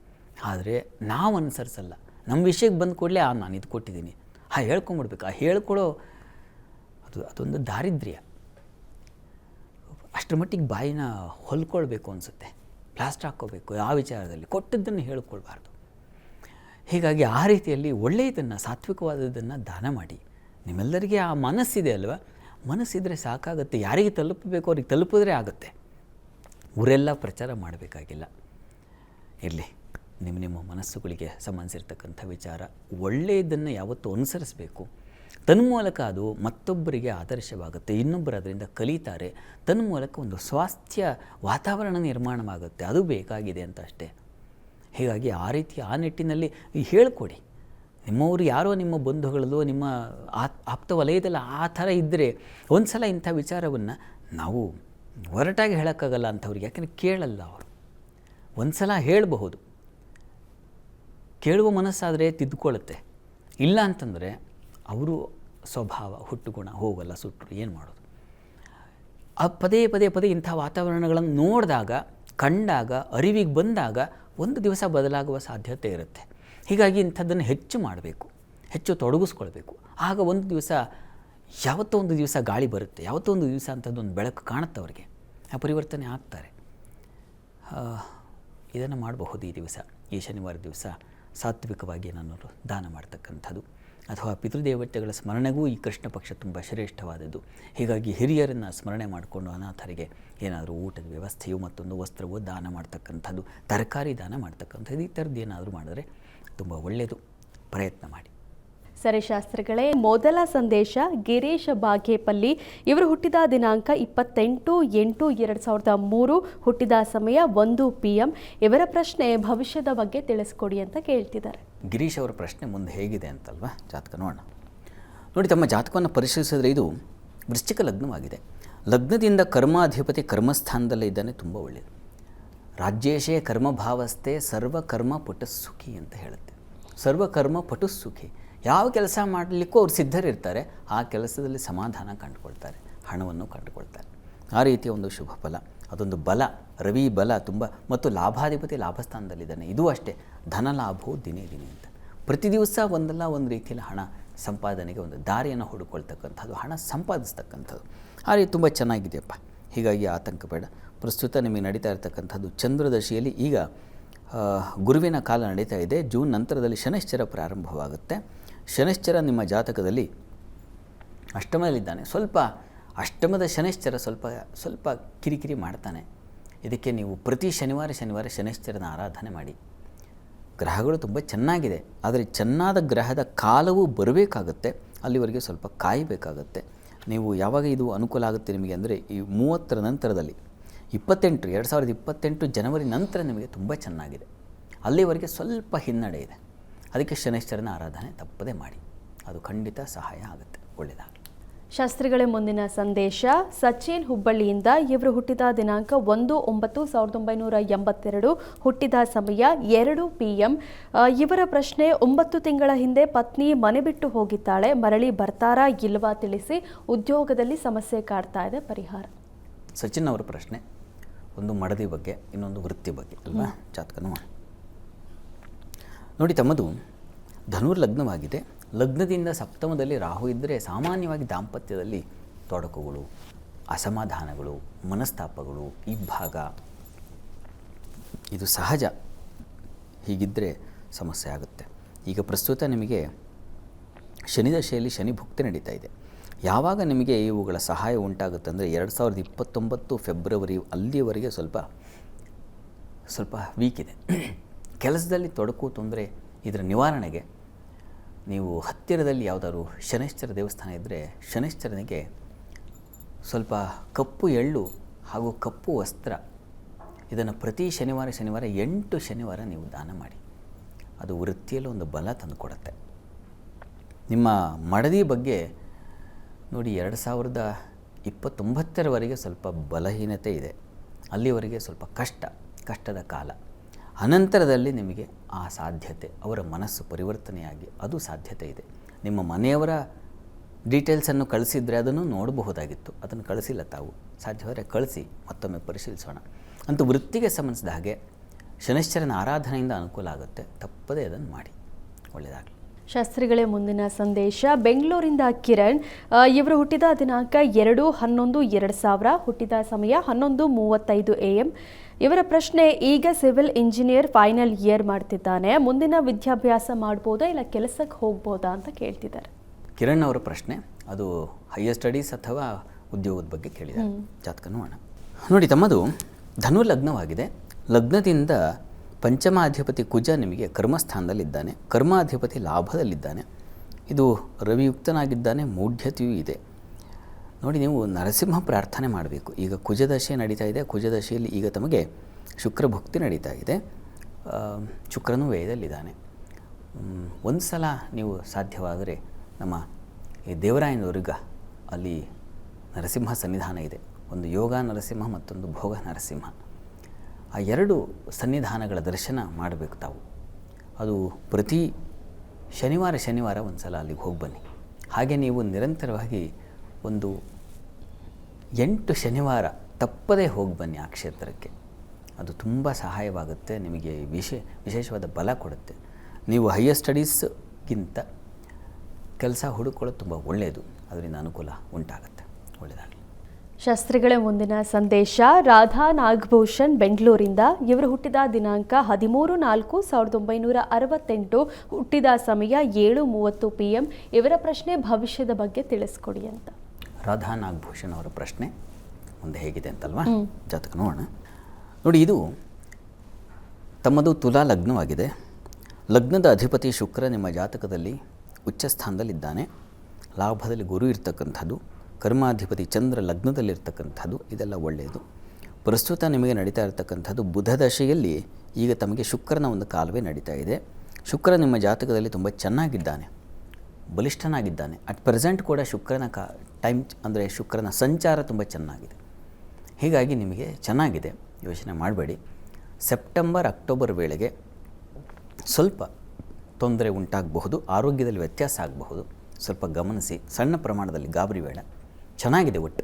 ಆದರೆ ನಾವು ಅನುಸರಿಸಲ್ಲ. ನಮ್ಮ ವಿಷಯಕ್ಕೆ ಬಂದ ಕೂಡಲೇ ನಾನು ಇದು ಕೊಟ್ಟಿದ್ದೀನಿ ಹೇಳ್ಕೊಂಬಿಡ್ಬೇಕು. ಆ ಹೇಳ್ಕೊಡೋ ಅದೊಂದು ದಾರಿದ್ರ್ಯ. ಅಷ್ಟರ ಮಟ್ಟಿಗೆ ಬಾಯಿನ ಹೊಲ್ಕೊಳ್ಬೇಕು ಅನಿಸುತ್ತೆ, ಪ್ಲಾಸ್ಟರ್ ಹಾಕ್ಕೋಬೇಕು. ಆ ವಿಚಾರದಲ್ಲಿ ಕೊಟ್ಟದ್ದನ್ನು ಹೇಳ್ಕೊಳ್ಬಾರ್ದು. ಹೀಗಾಗಿ ಆ ರೀತಿಯಲ್ಲಿ ಒಳ್ಳೆಯದನ್ನು, ಸಾತ್ವಿಕವಾದದ್ದನ್ನು ದಾನ ಮಾಡಿ. ನಿಮ್ಮೆಲ್ಲರಿಗೆ ಆ ಮನಸ್ಸಿದೆ ಅಲ್ವ, ಮನಸ್ಸಿದ್ರೆ ಸಾಕಾಗುತ್ತೆ. ಯಾರಿಗೆ ತಲುಪಬೇಕು ಅವ್ರಿಗೆ ತಲುಪಿದ್ರೆ ಆಗುತ್ತೆ. ಊರೆಲ್ಲ ಪ್ರಚಾರ ಮಾಡಬೇಕಾಗಿಲ್ಲ. ಇರಲಿ, ನಿಮ್ಮ ಮನಸ್ಸುಗಳಿಗೆ ಸಂಬಂಧಿಸಿರ್ತಕ್ಕಂಥ ವಿಚಾರ. ಒಳ್ಳೆಯದನ್ನು ಯಾವತ್ತೂ ಅನುಸರಿಸಬೇಕು. ತನ್ಮೂಲಕ ಅದು ಮತ್ತೊಬ್ಬರಿಗೆ ಆದರ್ಶವಾಗುತ್ತೆ, ಇನ್ನೊಬ್ಬರು ಅದರಿಂದ ಕಲಿತಾರೆ. ತನ್ಮೂಲಕ ಒಂದು ಸ್ವಾಸ್ಥ್ಯ ವಾತಾವರಣ ನಿರ್ಮಾಣವಾಗುತ್ತೆ. ಅದು ಬೇಕಾಗಿದೆ ಅಂತ ಅಷ್ಟೇ. ಹೀಗಾಗಿ ಆ ನಿಟ್ಟಿನಲ್ಲಿ ಹೇಳಿಕೊಡಿ. ನಿಮ್ಮವರು ಯಾರೋ ನಿಮ್ಮ ಬಂಧುಗಳಲ್ಲೋ ನಿಮ್ಮ ಆಪ್ತ ವಲಯದಲ್ಲಿ ಆ ಥರ ಇದ್ದರೆ ಒಂದು ಸಲ ಇಂಥ ವಿಚಾರವನ್ನು ನಾವು ಹೊರಟಾಗಿ ಹೇಳೋಕ್ಕಾಗಲ್ಲ ಅಂಥವ್ರಿಗೆ, ಯಾಕೆಂದರೆ ಕೇಳಲ್ಲ ಅವರು. ಒಂದು ಸಲ ಹೇಳಬಹುದು, ಕೇಳುವ ಮನಸ್ಸಾದರೆ ತಿದ್ದುಕೊಳ್ಳುತ್ತೆ. ಇಲ್ಲ ಅಂತಂದರೆ ಅವರು ಸ್ವಭಾವ ಹುಟ್ಟುಗುಣ ಹೋಗಲ್ಲ, ಸುಟ್ಟರು ಏನು ಮಾಡೋದು. ಪದೇ ಪದೇ ಪದೇ ಇಂಥ ವಾತಾವರಣಗಳನ್ನು ನೋಡಿದಾಗ, ಕಂಡಾಗ, ಅರಿವಿಗೆ ಬಂದಾಗ ಒಂದು ದಿವಸ ಬದಲಾಗುವ ಸಾಧ್ಯತೆ ಇರುತ್ತೆ. ಹೀಗಾಗಿ ಇಂಥದ್ದನ್ನು ಹೆಚ್ಚು ಮಾಡಬೇಕು, ಹೆಚ್ಚು ತೊಡಗಿಸ್ಕೊಳ್ಬೇಕು. ಆಗ ಒಂದು ದಿವಸ, ಯಾವತ್ತೋ ಒಂದು ದಿವಸ ಗಾಳಿ ಬರುತ್ತೆ, ಯಾವತ್ತೋ ಒಂದು ದಿವಸ ಅಂಥದ್ದೊಂದು ಬೆಳಕು ಕಾಣುತ್ತೆ ಅವರಿಗೆ, ಆ ಪರಿವರ್ತನೆ ಆಗ್ತಾರೆ. ಇದನ್ನು ಮಾಡಬಹುದು ಈ ದಿವಸ, ಈ ಶನಿವಾರ ದಿವಸ ಸಾತ್ವಿಕವಾಗಿ ಏನಾದರೂ ದಾನ ಮಾಡ್ತಕ್ಕಂಥದ್ದು. ಅಥವಾ ಪಿತೃದೇವತೆಗಳ ಸ್ಮರಣೆಗೂ ಈ ಕೃಷ್ಣ ಪಕ್ಷ ತುಂಬ ಶ್ರೇಷ್ಠವಾದದ್ದು. ಹೀಗಾಗಿ ಹಿರಿಯರನ್ನು ಸ್ಮರಣೆ ಮಾಡಿಕೊಂಡು ಅನಾಥರಿಗೆ ಏನಾದರೂ ಊಟದ ವ್ಯವಸ್ಥೆಯು, ಮತ್ತೊಂದು ವಸ್ತ್ರವೂ ದಾನ ಮಾಡ್ತಕ್ಕಂಥದ್ದು, ತರಕಾರಿ ದಾನ ಮಾಡ್ತಕ್ಕಂಥದ್ದು, ಈ ಥರದ್ದು ಏನಾದರೂ ಮಾಡಿದ್ರೆ ತುಂಬ ಒಳ್ಳೆಯದು. ಪ್ರಯತ್ನ ಮಾಡಿ. ಸರಿ ಶಾಸ್ತ್ರಿಗಳೇ, ಮೊದಲ ಸಂದೇಶ ಗಿರೀಶ್ ಬಾಗೇಪಲ್ಲಿ. ಇವರು ಹುಟ್ಟಿದ ದಿನಾಂಕ 28/8/2003, ಹುಟ್ಟಿದ ಸಮಯ 1 PM. ಇವರ ಪ್ರಶ್ನೆ ಭವಿಷ್ಯದ ಬಗ್ಗೆ ತಿಳಿಸ್ಕೊಡಿ ಅಂತ ಕೇಳ್ತಿದ್ದಾರೆ. ಗಿರೀಶ್ ಅವರ ಪ್ರಶ್ನೆ ಮುಂದೆ ಹೇಗಿದೆ ಅಂತಲ್ವಾ, ಜಾತಕ ನೋಡೋಣ. ನೋಡಿ, ತಮ್ಮ ಜಾತಕವನ್ನು ಪರಿಶೀಲಿಸಿದ್ರೆ ಇದು ವೃಶ್ಚಿಕ ಲಗ್ನವಾಗಿದೆ. ಲಗ್ನದಿಂದ ಕರ್ಮಾಧಿಪತಿ ಕರ್ಮಸ್ಥಾನದಲ್ಲೇ ಇದ್ದಾನೆ, ತುಂಬ ಒಳ್ಳೆಯದು. ರಾಜ್ಯೇಶೇ ಕರ್ಮಭಾವಸ್ಥೆ ಸರ್ವಕರ್ಮ ಪಟುಸುಖಿ ಅಂತ ಹೇಳುತ್ತೆ. ಸರ್ವಕರ್ಮ ಪಟುಸುಖಿ, ಯಾವ ಕೆಲಸ ಮಾಡಲಿಕ್ಕೂ ಅವ್ರು ಸಿದ್ಧರಿರ್ತಾರೆ. ಆ ಕೆಲಸದಲ್ಲಿ ಸಮಾಧಾನ ಕಂಡುಕೊಳ್ತಾರೆ, ಹಣವನ್ನು ಕಂಡುಕೊಳ್ತಾರೆ. ಆ ರೀತಿಯ ಒಂದು ಶುಭ ಫಲ, ಅದೊಂದು ಬಲ, ರವಿ ಬಲ ತುಂಬ. ಮತ್ತು ಲಾಭಾಧಿಪತಿ ಲಾಭಸ್ಥಾನದಲ್ಲಿದ್ದಾನೆ. ಇದೂ ಅಷ್ಟೇ, ಧನಲಾಭವು ದಿನೇ ದಿನೇ ಅಂತ. ಪ್ರತಿ ದಿವಸ ಒಂದಲ್ಲ ಒಂದು ರೀತಿಯಲ್ಲಿ ಹಣ ಸಂಪಾದನೆಗೆ ಒಂದು ದಾರಿಯನ್ನು ಹುಡುಕೊಳ್ತಕ್ಕಂಥದ್ದು, ಹಣ ಸಂಪಾದಿಸ್ತಕ್ಕಂಥದ್ದು. ಆ ರೀತಿ ತುಂಬ ಚೆನ್ನಾಗಿದೆಯಪ್ಪ. ಹೀಗಾಗಿ ಆತಂಕ ಬೇಡ. ಪ್ರಸ್ತುತ ನಿಮಗೆ ನಡೀತಾ ಇರತಕ್ಕಂಥದ್ದು ಚಂದ್ರದಶಿಯಲ್ಲಿ ಈಗ ಗುರುವಿನ ಕಾಲ ನಡೀತಾ ಇದೆ. ಜೂನ್ ನಂತರದಲ್ಲಿ ಶನೈಶ್ಚರ ಪ್ರಾರಂಭವಾಗುತ್ತೆ. ಶನೈಶ್ಚರ ನಿಮ್ಮ ಜಾತಕದಲ್ಲಿ ಅಷ್ಟಮದಲ್ಲಿದ್ದಾನೆ. ಸ್ವಲ್ಪ ಅಷ್ಟಮದ ಶನೈಶ್ಚರ ಸ್ವಲ್ಪ ಕಿರಿಕಿರಿ ಮಾಡ್ತಾನೆ. ಇದಕ್ಕೆ ನೀವು ಪ್ರತಿ ಶನಿವಾರ ಶನೈಶ್ಚರನ ಆರಾಧನೆ ಮಾಡಿ. ಗ್ರಹಗಳು ತುಂಬ ಚೆನ್ನಾಗಿದೆ, ಆದರೆ ಚೆನ್ನಾದ ಗ್ರಹದ ಕಾಲವೂ ಬರಬೇಕಾಗುತ್ತೆ. ಅಲ್ಲಿವರೆಗೆ ಸ್ವಲ್ಪ ಕಾಯಬೇಕಾಗತ್ತೆ. ನೀವು ಯಾವಾಗ ಇದು ಅನುಕೂಲ ಆಗುತ್ತೆ ನಿಮಗೆ ಅಂದರೆ ಈ 30ರ ನಂತರದಲ್ಲಿ, 2028 ಜನವರಿ ನಂತರ ನಿಮಗೆ ತುಂಬ ಚೆನ್ನಾಗಿದೆ. ಅಲ್ಲಿವರೆಗೆ ಸ್ವಲ್ಪ ಹಿನ್ನಡೆ ಇದೆ. ಅದಕ್ಕೆ ಶನೈಶ್ಚರನ ಆರಾಧನೆ ತಪ್ಪದೇ ಮಾಡಿ, ಅದು ಖಂಡಿತ ಸಹಾಯ ಆಗುತ್ತೆ. ಒಳ್ಳೆಯದಾಗಲಿ. ಶಾಸ್ತ್ರಿಗಳೇ, ಮುಂದಿನ ಸಂದೇಶ ಸಚಿನ್ ಹುಬ್ಬಳ್ಳಿಯಿಂದ. ಇವರು ಹುಟ್ಟಿದ ದಿನಾಂಕ 1/9/1982, ಹುಟ್ಟಿದ ಸಮಯ 2 PM. ಇವರ ಪ್ರಶ್ನೆ, 9 ತಿಂಗಳ ಹಿಂದೆ ಪತ್ನಿ ಮನೆ ಬಿಟ್ಟು ಹೋಗಿದ್ದಾಳೆ, ಮರಳಿ ಬರ್ತಾರಾ ಇಲ್ವಾ ತಿಳಿಸಿ. ಉದ್ಯೋಗದಲ್ಲಿ ಸಮಸ್ಯೆ ಕಾಡ್ತಾ ಇದೆ, ಪರಿಹಾರ. ಸಚಿನ್ ಅವರ ಪ್ರಶ್ನೆ ಒಂದು ಮಡದಿ ಬಗ್ಗೆ, ಇನ್ನೊಂದು ವೃತ್ತಿ ಬಗ್ಗೆ ಅಲ್ವಾ. ಜಾತಕನ ನೋಡಿ, ತಮ್ಮದು ಧನುರ್ ಲಗ್ನವಾಗಿದೆ. ಲಗ್ನದಿಂದ ಸಪ್ತಮದಲ್ಲಿ ರಾಹು ಇದ್ದರೆ ಸಾಮಾನ್ಯವಾಗಿ ದಾಂಪತ್ಯದಲ್ಲಿ ತೊಡಕುಗಳು, ಅಸಮಾಧಾನಗಳು, ಮನಸ್ತಾಪಗಳು, ಇಬ್ಬಾಗ, ಇದು ಸಹಜ. ಹೀಗಿದ್ದರೆ ಸಮಸ್ಯೆ ಆಗುತ್ತೆ. ಈಗ ಪ್ರಸ್ತುತ ನಿಮಗೆ ಶನಿದಶೆಯಲ್ಲಿ ಶನಿ ಭುಕ್ತಿ ನಡೀತಾ ಇದೆ. ಯಾವಾಗ ನಿಮಗೆ ಇವುಗಳ ಸಹಾಯ ಉಂಟಾಗುತ್ತೆ ಅಂದರೆ 2029 ಫೆಬ್ರವರಿ ಅಲ್ಲಿಯವರೆಗೆ ಸ್ವಲ್ಪ ವೀಕ್ ಇದೆ. ಕೆಲಸದಲ್ಲಿ ತೊಡಕು, ತೊಂದರೆ, ಇದರ ನಿವಾರಣೆಗೆ ನೀವು ಹತ್ತಿರದಲ್ಲಿ ಯಾವುದಾದ್ರು ಶನೈಶ್ಚರ ದೇವಸ್ಥಾನ ಇದ್ದರೆ ಶನೈಶ್ಚರನಿಗೆ ಸ್ವಲ್ಪ ಕಪ್ಪು ಎಳ್ಳು ಹಾಗೂ ಕಪ್ಪು ವಸ್ತ್ರ ಇದನ್ನು ಪ್ರತಿ ಶನಿವಾರ 8 ಶನಿವಾರ ನೀವು ದಾನ ಮಾಡಿ. ಅದು ವೃತ್ತಿಯಲ್ಲಿ ಒಂದು ಬಲ ತಂದುಕೊಡುತ್ತೆ. ನಿಮ್ಮ ಮಡದಿ ಬಗ್ಗೆ ನೋಡಿ 2029ರವರೆಗೆ ಸ್ವಲ್ಪ ಬಲಹೀನತೆ ಇದೆ. ಅಲ್ಲಿವರೆಗೆ ಸ್ವಲ್ಪ ಕಷ್ಟದ ಕಾಲ. ಅನಂತರದಲ್ಲಿ ನಿಮಗೆ ಆ ಸಾಧ್ಯತೆ, ಅವರ ಮನಸ್ಸು ಪರಿವರ್ತನೆಯಾಗಿ ಅದು ಸಾಧ್ಯತೆ ಇದೆ. ನಿಮ್ಮ ಮನೆಯವರ ಡೀಟೇಲ್ಸನ್ನು ಕಳಿಸಿದರೆ ಅದನ್ನು ನೋಡಬಹುದಾಗಿತ್ತು, ಅದನ್ನು ಕಳಿಸಿಲ್ಲ ತಾವು. ಸಾಧ್ಯವಾದರೆ ಕಳಿಸಿ, ಮತ್ತೊಮ್ಮೆ ಪರಿಶೀಲಿಸೋಣ. ಅಂತೂ ವೃತ್ತಿಗೆ ಸಂಬಂಧಿಸಿದ ಹಾಗೆ ಶನೈಶ್ಚರನ ಆರಾಧನೆಯಿಂದ ಅನುಕೂಲ ಆಗುತ್ತೆ. ತಪ್ಪದೇ ಅದನ್ನು ಮಾಡಿ. ಒಳ್ಳೆಯದಾಗಲಿ. ಶಾಸ್ತ್ರಿಗಳೇ, ಮುಂದಿನ ಸಂದೇಶ ಬೆಂಗಳೂರಿಂದ ಕಿರಣ್. ಇವರು ಹುಟ್ಟಿದ ದಿನಾಂಕ 2/11/2000, ಹುಟ್ಟಿದ ಸಮಯ 11:35 AM. ಇವರ ಪ್ರಶ್ನೆ, ಈಗ ಸಿವಿಲ್ ಇಂಜಿನಿಯರ್ ಫೈನಲ್ ಇಯರ್ ಮಾಡ್ತಿದ್ದಾನೆ, ಮುಂದಿನ ವಿದ್ಯಾಭ್ಯಾಸ ಮಾಡ್ಬೋದಾ ಇಲ್ಲ ಕೆಲಸಕ್ಕೆ ಹೋಗ್ಬೋದಾ ಅಂತ ಕೇಳ್ತಿದ್ದಾರೆ. ಕಿರಣ್ ಅವರ ಪ್ರಶ್ನೆ ಅದು ಹೈಯರ್ ಸ್ಟಡೀಸ್ ಅಥವಾ ಉದ್ಯೋಗದ ಬಗ್ಗೆ ಕೇಳಿದ್ದಾರೆ. ಜಾತಕ ನೋಡೋಣ. ನೋಡಿ, ತಮ್ಮದು ಧನು ಲಗ್ನವಾಗಿದೆ. ಲಗ್ನದಿಂದ ಪಂಚಮಾಧಿಪತಿ ಕುಜ ನಿಮಗೆ ಕರ್ಮಸ್ಥಾನದಲ್ಲಿದ್ದಾನೆ, ಕರ್ಮಾಧಿಪತಿ ಲಾಭದಲ್ಲಿದ್ದಾನೆ. ಇದು ರವಿಯುಕ್ತನಾಗಿದ್ದಾನೆ, ಮೂಢ್ಯತೆಯೂ ಇದೆ. ನೋಡಿ, ನೀವು ನರಸಿಂಹ ಪ್ರಾರ್ಥನೆ ಮಾಡಬೇಕು. ಈಗ ಕುಜದಶೆ ನಡೀತಾ ಇದೆ. ಕುಜದಶೆಯಲ್ಲಿ ಈಗ ತಮಗೆ ಶುಕ್ರ ಭುಕ್ತಿ ನಡೀತಾ ಇದೆ. ಶುಕ್ರನು ವ್ಯಯದಲ್ಲಿದ್ದಾನೆ. ಒಂದು ಸಲ ನೀವು ಸಾಧ್ಯವಾದರೆ ನಮ್ಮ ಈ ದೇವರಾಯನ ದುರ್ಗ ಅಲ್ಲಿ ನರಸಿಂಹ ಸನ್ನಿಧಾನ ಇದೆ. ಒಂದು ಯೋಗ ನರಸಿಂಹ, ಮತ್ತೊಂದು ಭೋಗ ನರಸಿಂಹ. ಆ 2 ಸನ್ನಿಧಾನಗಳ ದರ್ಶನ ಮಾಡಬೇಕು ತಾವು. ಅದು ಪ್ರತಿ ಶನಿವಾರ ಒಂದು ಸಲ ಅಲ್ಲಿಗೆ ಹೋಗಿ ಬನ್ನಿ. ಹಾಗೆ ನೀವು ನಿರಂತರವಾಗಿ ಒಂದು 8 ಶನಿವಾರ ತಪ್ಪದೇ ಹೋಗಿ ಬನ್ನಿ ಆ ಕ್ಷೇತ್ರಕ್ಕೆ. ಅದು ತುಂಬ ಸಹಾಯವಾಗುತ್ತೆ, ನಿಮಗೆ ವಿಶೇಷವಾದ ಬಲ ಕೊಡುತ್ತೆ. ನೀವು ಹೈಯರ್ ಸ್ಟಡೀಸ್ಗಿಂತ ಕೆಲಸ ಹುಡುಕೊಳ್ಳೋದು ತುಂಬ ಒಳ್ಳೆಯದು, ಅದರಿಂದ ಅನುಕೂಲ ಉಂಟಾಗುತ್ತೆ. ಒಳ್ಳೆಯದಾಗಲಿ. ಶಾಸ್ತ್ರಿಗಳೇ, ಮುಂದಿನ ಸಂದೇಶ ರಾಧಾ ನಾಗಭೂಷಣ್ ಬೆಂಗಳೂರಿಂದ. ಇವರು ಹುಟ್ಟಿದ ದಿನಾಂಕ 13/4/1968, ಹುಟ್ಟಿದ ಸಮಯ 7:30 PM. ಇವರ ಪ್ರಶ್ನೆ ಭವಿಷ್ಯದ ಬಗ್ಗೆ ತಿಳಿಸ್ಕೊಡಿ ಅಂತ. ರಾಧಾ ನಾಗಭೂಷಣ್ ಅವರ ಪ್ರಶ್ನೆ ಮುಂದೆ ಹೇಗಿದೆ ಅಂತಲ್ವಾ? ಜಾತಕ ನೋಡೋಣ. ನೋಡಿ, ಇದು ತಮ್ಮದು ತುಲಾ ಲಗ್ನವಾಗಿದೆ. ಲಗ್ನದ ಅಧಿಪತಿ ಶುಕ್ರ ನಿಮ್ಮ ಜಾತಕದಲ್ಲಿ ಉಚ್ಚ ಸ್ಥಾನದಲ್ಲಿದ್ದಾನೆ. ಲಾಭದಲ್ಲಿ ಗುರು ಇರ್ತಕ್ಕಂಥದ್ದು, ಕರ್ಮಾಧಿಪತಿ ಚಂದ್ರ ಲಗ್ನದಲ್ಲಿರ್ತಕ್ಕಂಥದ್ದು, ಇದೆಲ್ಲ ಒಳ್ಳೆಯದು. ಪ್ರಸ್ತುತ ನಿಮಗೆ ನಡೀತಾ ಇರತಕ್ಕಂಥದ್ದು ಬುಧ ದಶೆಯಲ್ಲಿ ಈಗ ತಮಗೆ ಶುಕ್ರನ ಒಂದು ಕಾಲವೇ ನಡೀತಾ ಇದೆ. ಶುಕ್ರ ನಿಮ್ಮ ಜಾತಕದಲ್ಲಿ ತುಂಬ ಚೆನ್ನಾಗಿದ್ದಾನೆ, ಬಲಿಷ್ಠನಾಗಿದ್ದಾನೆ. ಅಟ್ ಪ್ರೆಸೆಂಟ್ ಕೂಡ ಶುಕ್ರನ ಟೈಮ್ ಅಂದರೆ ಶುಕ್ರನ ಸಂಚಾರ ತುಂಬ ಚೆನ್ನಾಗಿದೆ. ಹೀಗಾಗಿ ನಿಮಗೆ ಚೆನ್ನಾಗಿದೆ, ಯೋಚನೆ ಮಾಡಬೇಡಿ. ಸೆಪ್ಟೆಂಬರ್ ಅಕ್ಟೋಬರ್ ವೇಳೆಗೆ ಸ್ವಲ್ಪ ತೊಂದರೆ ಉಂಟಾಗಬಹುದು, ಆರೋಗ್ಯದಲ್ಲಿ ವ್ಯತ್ಯಾಸ ಆಗಬಹುದು. ಸ್ವಲ್ಪ ಗಮನಿಸಿ, ಸಣ್ಣ ಪ್ರಮಾಣದಲ್ಲಿ ಗಾಬರಿ ಬೇಡ. ಚೆನ್ನಾಗಿದೆ, ಒಟ್ಟು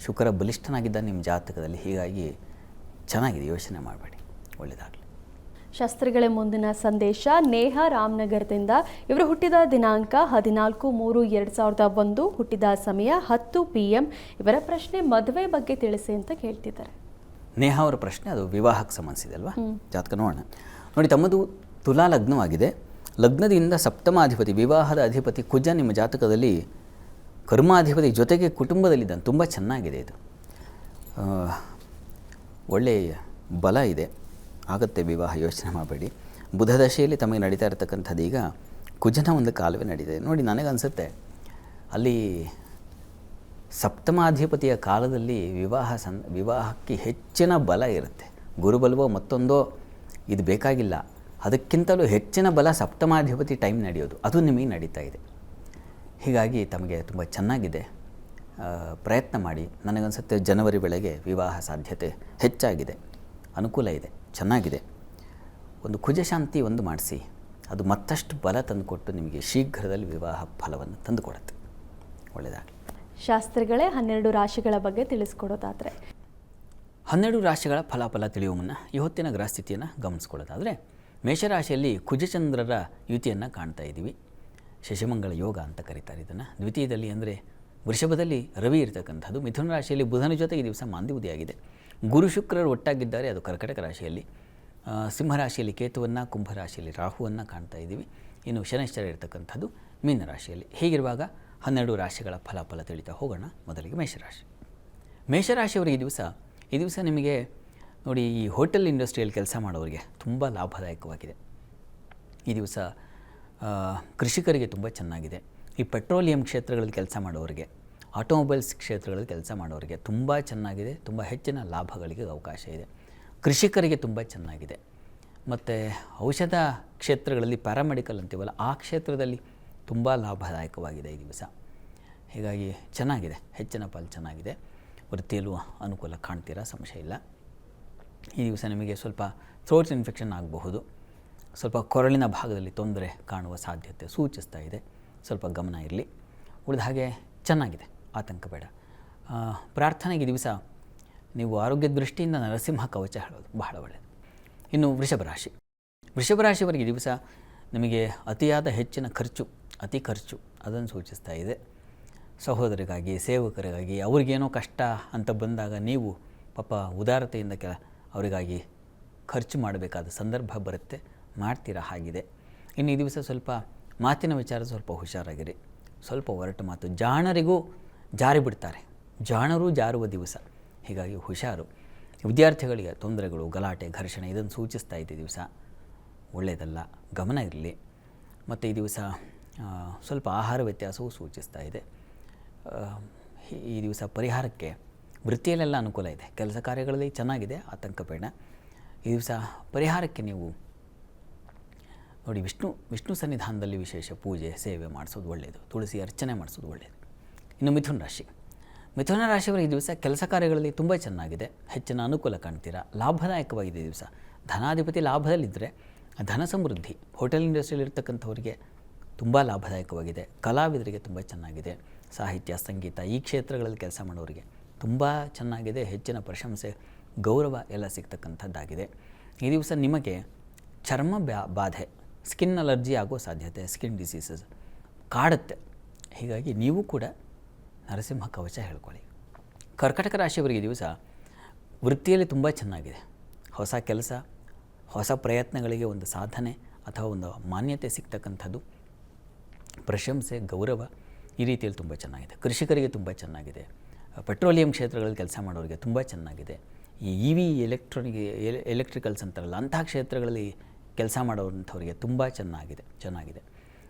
ಶುಕ್ರ ಬಲಿಷ್ಠನಾಗಿದ್ದಾನೆ ನಿಮ್ಮ ಜಾತಕದಲ್ಲಿ. ಹೀಗಾಗಿ ಚೆನ್ನಾಗಿದೆ, ಯೋಚನೆ ಮಾಡಬೇಡಿ. ಒಳ್ಳೆಯದಾಗಲಿ. ಶಾಸ್ತ್ರಿಗಳೇ, ಮುಂದಿನ ಸಂದೇಶ ನೇಹ ರಾಮನಗರದಿಂದ. ಇವರು ಹುಟ್ಟಿದ ದಿನಾಂಕ 14/3/2001, ಹುಟ್ಟಿದ ಸಮಯ 10 PM. ಇವರ ಪ್ರಶ್ನೆ ಮದುವೆ ಬಗ್ಗೆ ತಿಳಿಸಿ ಅಂತ ಕೇಳ್ತಿದ್ದಾರೆ. ನೇಹ ಅವರ ಪ್ರಶ್ನೆ ಅದು ವಿವಾಹಕ್ಕೆ ಸಂಬಂಧಿಸಿದೆ ಅಲ್ವಾ? ಜಾತಕ ನೋಡೋಣ. ನೋಡಿ, ತಮ್ಮದು ತುಲಾ ಲಗ್ನವಾಗಿದೆ. ಲಗ್ನದಿಂದ ಸಪ್ತಮಾಧಿಪತಿ ವಿವಾಹದ ಅಧಿಪತಿ ಕುಜ ನಿಮ್ಮ ಜಾತಕದಲ್ಲಿ ಕರ್ಮಾಧಿಪತಿ ಜೊತೆಗೆ ಕುಟುಂಬದಲ್ಲಿದ್ದಾನೆ. ತುಂಬ ಚೆನ್ನಾಗಿದೆ, ಇದು ಒಳ್ಳೆಯ ಬಲ ಇದೆ, ಆಗುತ್ತೆ ವಿವಾಹ, ಯೋಚನೆ ಮಾಡಬೇಡಿ. ಬುಧ ದಶೆಯಲ್ಲಿ ತಮಗೆ ನಡೀತಾ ಇರತಕ್ಕಂಥದ್ದು ಈಗ ಕುಜನ ಒಂದು ಕಾಲವೇ ನಡೀತಿದೆ. ನೋಡಿ, ನನಗನ್ಸುತ್ತೆ ಅಲ್ಲಿ ಸಪ್ತಮಾಧಿಪತಿಯ ಕಾಲದಲ್ಲಿ ವಿವಾಹಕ್ಕೆ ಹೆಚ್ಚಿನ ಬಲ ಇರುತ್ತೆ. ಗುರುಬಲವೋ ಮತ್ತೊಂದೋ ಇದು ಬೇಕಾಗಿಲ್ಲ, ಅದಕ್ಕಿಂತಲೂ ಹೆಚ್ಚಿನ ಬಲ ಸಪ್ತಮಾಧಿಪತಿ ಟೈಮ್ ನಡೆಯೋದು, ಅದು ನಿಮಗೆ ನಡೀತಾ ಇದೆ. ಹೀಗಾಗಿ ತಮಗೆ ತುಂಬ ಚೆನ್ನಾಗಿದೆ, ಪ್ರಯತ್ನ ಮಾಡಿ. ನನಗನ್ಸುತ್ತೆ ಜನವರಿ ವೇಳೆಗೆ ವಿವಾಹ ಸಾಧ್ಯತೆ ಹೆಚ್ಚಾಗಿದೆ, ಅನುಕೂಲ ಇದೆ, ಚೆನ್ನಾಗಿದೆ. ಒಂದು ಕುಜಶಾಂತಿ ಒಂದು ಮಾಡಿಸಿ, ಅದು ಮತ್ತಷ್ಟು ಬಲ ತಂದುಕೊಟ್ಟು ನಿಮಗೆ ಶೀಘ್ರದಲ್ಲಿ ವಿವಾಹ ಫಲವನ್ನು ತಂದುಕೊಡುತ್ತೆ. ಒಳ್ಳೆಯದಾಗಲಿ. ಶಾಸ್ತ್ರಿಗಳೇ, 12 ರಾಶಿಗಳ ಬಗ್ಗೆ ತಿಳಿಸ್ಕೊಡೋದಾದರೆ? 12 ರಾಶಿಗಳ ಫಲಾಫಲ ತಿಳಿಯುವ ಮುನ್ನ ಈ ಹೊತ್ತಿನ ಗ್ರಹಸ್ಥಿತಿಯನ್ನು ಗಮನಿಸ್ಕೊಳ್ಳೋದಾದರೆ, ಮೇಷರಾಶಿಯಲ್ಲಿ ಕುಜಚಂದ್ರರ ಯುತಿಯನ್ನು ಕಾಣ್ತಾ ಇದ್ದೀವಿ. ಶಶಿಮಂಗಳ ಯೋಗ ಅಂತ ಕರೀತಾರೆ ಇದನ್ನು. ದ್ವಿತೀಯದಲ್ಲಿ ಅಂದರೆ ವೃಷಭದಲ್ಲಿ ರವಿ ಇರತಕ್ಕಂಥದ್ದು. ಮಿಥುನ ರಾಶಿಯಲ್ಲಿ ಬುಧನ ಜೊತೆ ಈ ದಿವಸ ಮಾಂದ್ಯವುದಿಯಾಗಿದೆ. ಗುರು ಶುಕ್ರರು ಒಟ್ಟಾಗಿದ್ದಾರೆ, ಅದು ಕರ್ಕಟಕ ರಾಶಿಯಲ್ಲಿ. ಸಿಂಹರಾಶಿಯಲ್ಲಿ ಕೇತುವನ್ನು, ಕುಂಭರಾಶಿಯಲ್ಲಿ ರಾಹುವನ್ನು ಕಾಣ್ತಾ ಇದ್ದೀವಿ. ಇನ್ನು ಶನೈಶ್ಚರ ಇರತಕ್ಕಂಥದ್ದು ಮೀನರಾಶಿಯಲ್ಲಿ. ಹೀಗಿರುವಾಗ 12 ರಾಶಿಗಳ ಫಲಾಫಲ ತಿಳಿತಾ ಹೋಗೋಣ. ಮೊದಲಿಗೆ ಮೇಷರಾಶಿ. ಮೇಷರಾಶಿಯವರು ಈ ದಿವಸ ನಿಮಗೆ ನೋಡಿ, ಈ ಹೋಟೆಲ್ ಇಂಡಸ್ಟ್ರಿಯಲ್ಲಿ ಕೆಲಸ ಮಾಡೋರಿಗೆ ತುಂಬ ಲಾಭದಾಯಕವಾಗಿದೆ. ಈ ದಿವಸ ಕೃಷಿಕರಿಗೆ ತುಂಬ ಚೆನ್ನಾಗಿದೆ. ಈ ಪೆಟ್ರೋಲಿಯಂ ಕ್ಷೇತ್ರಗಳಲ್ಲಿ ಕೆಲಸ ಮಾಡೋರಿಗೆ, ಆಟೋಮೊಬೈಲ್ಸ್ ಕ್ಷೇತ್ರಗಳಲ್ಲಿ ಕೆಲಸ ಮಾಡೋರಿಗೆ ತುಂಬ ಚೆನ್ನಾಗಿದೆ, ತುಂಬ ಹೆಚ್ಚಿನ ಲಾಭಗಳಿಗೆ ಅವಕಾಶ ಇದೆ. ಕೃಷಿಕರಿಗೆ ತುಂಬ ಚೆನ್ನಾಗಿದೆ. ಮತ್ತು ಔಷಧ ಕ್ಷೇತ್ರಗಳಲ್ಲಿ ಪ್ಯಾರಾಮೆಡಿಕಲ್ ಅಂತೀವಲ್ಲ, ಆ ಕ್ಷೇತ್ರದಲ್ಲಿ ತುಂಬ ಲಾಭದಾಯಕವಾಗಿದೆ ಈ ದಿವಸ. ಹೀಗಾಗಿ ಚೆನ್ನಾಗಿದೆ, ಹೆಚ್ಚಿನ ಪಾಲು ಚೆನ್ನಾಗಿದೆ. ವೃತ್ತಿಯಲ್ಲೂ ಅನುಕೂಲ ಕಾಣ್ತೀರಾ, ಸಂಶಯ ಇಲ್ಲ. ಈ ದಿವಸ ನಿಮಗೆ ಸ್ವಲ್ಪ ಥ್ರೋಟ್ ಇನ್ಫೆಕ್ಷನ್ ಆಗಬಹುದು, ಸ್ವಲ್ಪ ಕೊರಳಿನ ಭಾಗದಲ್ಲಿ ತೊಂದರೆ ಕಾಣುವ ಸಾಧ್ಯತೆ ಸೂಚಿಸ್ತಾ ಇದೆ. ಸ್ವಲ್ಪ ಗಮನ ಇರಲಿ. ಉಳಿದ ಹಾಗೆ ಚೆನ್ನಾಗಿದೆ, ಆತಂಕ ಬೇಡ. ಪ್ರಾರ್ಥನೆಗೆ ದಿವಸ ನೀವು ಆರೋಗ್ಯ ದೃಷ್ಟಿಯಿಂದ ನರಸಿಂಹ ಕವಚ ಹೇಳೋದು ಬಹಳ ಒಳ್ಳೆಯದು. ಇನ್ನು ವೃಷಭ ರಾಶಿಯವರಿಗೆ ದಿವಸ ನಿಮಗೆ ಅತಿಯಾದ ಹೆಚ್ಚಿನ ಖರ್ಚು, ಅತಿ ಖರ್ಚು ಅದನ್ನು ಸೂಚಿಸ್ತಾ ಇದೆ. ಸಹೋದರಿಗಾಗಿ, ಸೇವಕರಿಗಾಗಿ, ಅವ್ರಿಗೇನೋ ಕಷ್ಟ ಅಂತ ಬಂದಾಗ ನೀವು ಪಾಪ ಉದಾರತೆಯಿಂದ ಅವರಿಗಾಗಿ ಖರ್ಚು ಮಾಡಬೇಕಾದ ಸಂದರ್ಭ ಬರುತ್ತೆ, ಮಾಡ್ತೀರಾ ಹಾಗಿದೆ. ಇನ್ನು ಈ ದಿವಸ ಸ್ವಲ್ಪ ಮಾತಿನ ವಿಚಾರ ಸ್ವಲ್ಪ ಹುಷಾರಾಗಿರಿ. ಸ್ವಲ್ಪ ಒರಟು ಮಾತು, ಜಾಣರಿಗೂ ಜಾರಿ ಬಿಡ್ತಾರೆ, ಜಾಣರೂ ಜಾರುವ ದಿವಸ, ಹೀಗಾಗಿ ಹುಷಾರು. ವಿದ್ಯಾರ್ಥಿಗಳಿಗೆ ತೊಂದರೆಗಳು, ಗಲಾಟೆ, ಘರ್ಷಣೆ ಇದನ್ನು ಸೂಚಿಸ್ತಾ ಇದೆ ದಿವಸ, ಒಳ್ಳೆಯದಲ್ಲ, ಗಮನ ಇರಲಿ. ಮತ್ತು ಈ ದಿವಸ ಸ್ವಲ್ಪ ಆಹಾರ ವ್ಯತ್ಯಾಸವೂ ಸೂಚಿಸ್ತಾ ಇದೆ. ಈ ದಿವಸ ಪರಿಹಾರಕ್ಕೆ ವೃತ್ತಿಯಲ್ಲೆಲ್ಲ ಅನುಕೂಲ ಇದೆ, ಕೆಲಸ ಕಾರ್ಯಗಳಲ್ಲಿ ಚೆನ್ನಾಗಿದೆ, ಆತಂಕ ಬೇಡ. ಈ ದಿವಸ ಪರಿಹಾರಕ್ಕೆ ನೀವು ನೋಡಿ ವಿಷ್ಣು ಸನ್ನಿಧಾನದಲ್ಲಿ ವಿಶೇಷ ಪೂಜೆ ಸೇವೆ ಮಾಡಿಸೋದು ಒಳ್ಳೆಯದು, ತುಳಸಿ ಅರ್ಚನೆ ಮಾಡಿಸೋದು ಒಳ್ಳೆಯದು. ಇನ್ನು ಮಿಥುನ ರಾಶಿಯವರಿಗೆ ಈ ದಿವಸ ಕೆಲಸ ಕಾರ್ಯಗಳಲ್ಲಿ ತುಂಬ ಚೆನ್ನಾಗಿದೆ, ಹೆಚ್ಚಿನ ಅನುಕೂಲ ಕಾಣ್ತೀರಾ, ಲಾಭದಾಯಕವಾಗಿದೆ ಈ ದಿವಸ. ಧನಾಧಿಪತಿ ಲಾಭದಲ್ಲಿದ್ದರೆ ಧನ ಸಮೃದ್ಧಿ. ಹೋಟೆಲ್ ಇಂಡಸ್ಟ್ರಿಯಲ್ಲಿ ಇರ್ತಕ್ಕಂಥವರಿಗೆ ತುಂಬ ಲಾಭದಾಯಕವಾಗಿದೆ. ಕಲಾವಿದರಿಗೆ ತುಂಬ ಚೆನ್ನಾಗಿದೆ. ಸಾಹಿತ್ಯ, ಸಂಗೀತ ಈ ಕ್ಷೇತ್ರಗಳಲ್ಲಿ ಕೆಲಸ ಮಾಡೋರಿಗೆ ತುಂಬ ಚೆನ್ನಾಗಿದೆ. ಹೆಚ್ಚಿನ ಪ್ರಶಂಸೆ, ಗೌರವ ಎಲ್ಲ ಸಿಗ್ತಕ್ಕಂಥದ್ದಾಗಿದೆ. ಈ ದಿವಸ ನಿಮಗೆ ಚರ್ಮ ಬಾಧೆ, ಸ್ಕಿನ್ ಅಲರ್ಜಿ ಆಗೋ ಸಾಧ್ಯತೆ, ಸ್ಕಿನ್ ಡಿಸೀಸಸ್ ಕಾಡುತ್ತೆ. ಹೀಗಾಗಿ ನೀವು ಕೂಡ ನರಸಿಂಹ ಕವಚ ಹೇಳ್ಕೊಳ್ಳಿ. ಕರ್ಕಟಕ ರಾಶಿಯವರಿಗೆ ದಿವಸ ವೃತ್ತಿಯಲ್ಲಿ ತುಂಬ ಚೆನ್ನಾಗಿದೆ. ಹೊಸ ಕೆಲಸ, ಹೊಸ ಪ್ರಯತ್ನಗಳಿಗೆ ಒಂದು ಸಾಧನೆ ಅಥವಾ ಒಂದು ಮಾನ್ಯತೆ ಸಿಗ್ತಕ್ಕಂಥದ್ದು, ಪ್ರಶಂಸೆ, ಗೌರವ ಈ ರೀತಿಯಲ್ಲಿ ತುಂಬ ಚೆನ್ನಾಗಿದೆ. ಕೃಷಿಕರಿಗೆ ತುಂಬ ಚೆನ್ನಾಗಿದೆ. ಪೆಟ್ರೋಲಿಯಂ ಕ್ಷೇತ್ರಗಳಲ್ಲಿ ಕೆಲಸ ಮಾಡೋರಿಗೆ ತುಂಬ ಚೆನ್ನಾಗಿದೆ. ಈ EV ಎಲೆಕ್ಟ್ರಿಕಲ್ಸ್ ಅಂತಾರಲ್ಲ, ಅಂತಹ ಕ್ಷೇತ್ರಗಳಲ್ಲಿ ಕೆಲಸ ಮಾಡೋವಂಥವರಿಗೆ ತುಂಬ ಚೆನ್ನಾಗಿದೆ.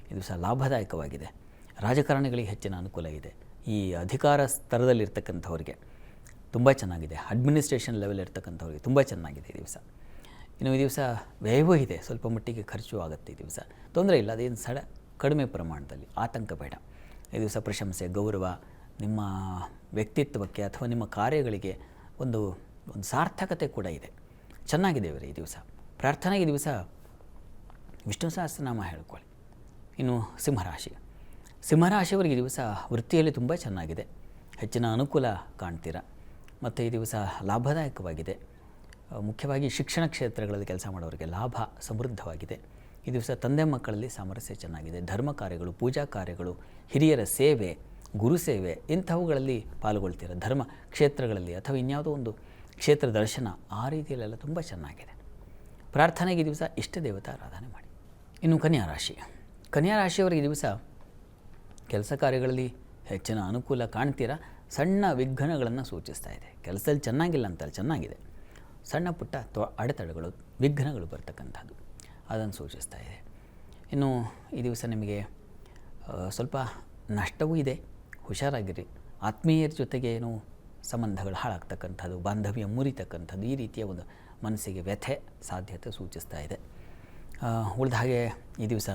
ಈ ದಿವಸ ಲಾಭದಾಯಕವಾಗಿದೆ. ರಾಜಕಾರಣಿಗಳಿಗೆ ಹೆಚ್ಚಿನ ಅನುಕೂಲ ಇದೆ. ಈ ಅಧಿಕಾರ ಸ್ತರದಲ್ಲಿರ್ತಕ್ಕಂಥವ್ರಿಗೆ ತುಂಬ ಚೆನ್ನಾಗಿದೆ. ಅಡ್ಮಿನಿಸ್ಟ್ರೇಷನ್ ಲೆವೆಲ್ ಇರ್ತಕ್ಕಂಥವ್ರಿಗೆ ತುಂಬ ಚೆನ್ನಾಗಿದೆ ಈ ದಿವಸ. ಇನ್ನು ಈ ದಿವಸ ವ್ಯಯವೂ ಇದೆ, ಸ್ವಲ್ಪ ಮಟ್ಟಿಗೆ ಖರ್ಚು ಆಗುತ್ತೆ ಈ ದಿವಸ, ತೊಂದರೆ ಇಲ್ಲ, ಅದೇನು ಕಡಿಮೆ ಪ್ರಮಾಣದಲ್ಲಿ, ಆತಂಕ ಬೇಡ. ಈ ದಿವಸ ಪ್ರಶಂಸೆ, ಗೌರವ, ನಿಮ್ಮ ವ್ಯಕ್ತಿತ್ವಕ್ಕೆ ಅಥವಾ ನಿಮ್ಮ ಕಾರ್ಯಗಳಿಗೆ ಒಂದು ಸಾರ್ಥಕತೆ ಕೂಡ ಇದೆ. ಚೆನ್ನಾಗಿದೆ ಇವರೇ ಈ ದಿವಸ. ಪ್ರಾರ್ಥನೆಗೆ ದಿವಸ ವಿಷ್ಣು ಸಹಸ್ರನಾಮ ಹೇಳ್ಕೊಳ್ಳಿ. ಇನ್ನು ಸಿಂಹರಾಶಿಯವರಿಗೆ ದಿವಸ ವೃತ್ತಿಯಲ್ಲಿ ತುಂಬ ಚೆನ್ನಾಗಿದೆ, ಹೆಚ್ಚಿನ ಅನುಕೂಲ ಕಾಣ್ತೀರ. ಮತ್ತು ಈ ದಿವಸ ಲಾಭದಾಯಕವಾಗಿದೆ. ಮುಖ್ಯವಾಗಿ ಶಿಕ್ಷಣ ಕ್ಷೇತ್ರಗಳಲ್ಲಿ ಕೆಲಸ ಮಾಡೋರಿಗೆ ಲಾಭ ಸಮೃದ್ಧವಾಗಿದೆ. ಈ ದಿವಸ ತಂದೆ ಮಕ್ಕಳಲ್ಲಿ ಸಾಮರಸ್ಯ ಚೆನ್ನಾಗಿದೆ. ಧರ್ಮ ಕಾರ್ಯಗಳು, ಪೂಜಾ ಕಾರ್ಯಗಳು, ಹಿರಿಯರ ಸೇವೆ, ಗುರು ಸೇವೆ ಇಂಥವುಗಳಲ್ಲಿ ಪಾಲ್ಗೊಳ್ತೀರ. ಧರ್ಮ ಕ್ಷೇತ್ರಗಳಲ್ಲಿ ಅಥವಾ ಇನ್ಯಾವುದೋ ಒಂದು ಕ್ಷೇತ್ರ ದರ್ಶನ, ಆ ರೀತಿಯಲ್ಲೆಲ್ಲ ತುಂಬ ಚೆನ್ನಾಗಿದೆ. ಪ್ರಾರ್ಥನೆಗೆ ಈ ದಿವಸ ಇಷ್ಟ ದೇವತಾ ಆರಾಧನೆ ಮಾಡಿ. ಇನ್ನು ಕನ್ಯಾ ರಾಶಿಯವರಿಗೆ ಈ ದಿವಸ ಕೆಲಸ ಕಾರ್ಯಗಳಲ್ಲಿ ಹೆಚ್ಚಿನ ಅನುಕೂಲ ಕಾಣ್ತೀರಾ. ಸಣ್ಣ ವಿಘ್ನಗಳನ್ನು ಸೂಚಿಸ್ತಾ ಇದೆ. ಕೆಲಸದಲ್ಲಿ ಚೆನ್ನಾಗಿಲ್ಲ ಅಂತಲ್ಲ, ಚೆನ್ನಾಗಿದೆ. ಸಣ್ಣ ಪುಟ್ಟ ಅಡೆತಡೆಗಳು, ವಿಘ್ನಗಳು ಬರ್ತಕ್ಕಂಥದ್ದು ಅದನ್ನು ಸೂಚಿಸ್ತಾ ಇದೆ. ಇನ್ನು ಈ ದಿವಸ ನಿಮಗೆ ಸ್ವಲ್ಪ ನಷ್ಟವೂ ಇದೆ, ಹುಷಾರಾಗಿರಿ. ಆತ್ಮೀಯರ ಜೊತೆಗೆ ಏನೋ ಸಂಬಂಧಗಳು ಹಾಳಾಗ್ತಕ್ಕಂಥದ್ದು, ಬಾಂಧವ್ಯ ಮುರಿತಕ್ಕಂಥದ್ದು, ಈ ರೀತಿಯ ಒಂದು ಮನಸ್ಸಿಗೆ ವ್ಯಥೆ ಸಾಧ್ಯತೆ ಸೂಚಿಸ್ತಾ ಇದೆ. ಉಳಿದ ಹಾಗೆ ಈ ದಿವಸ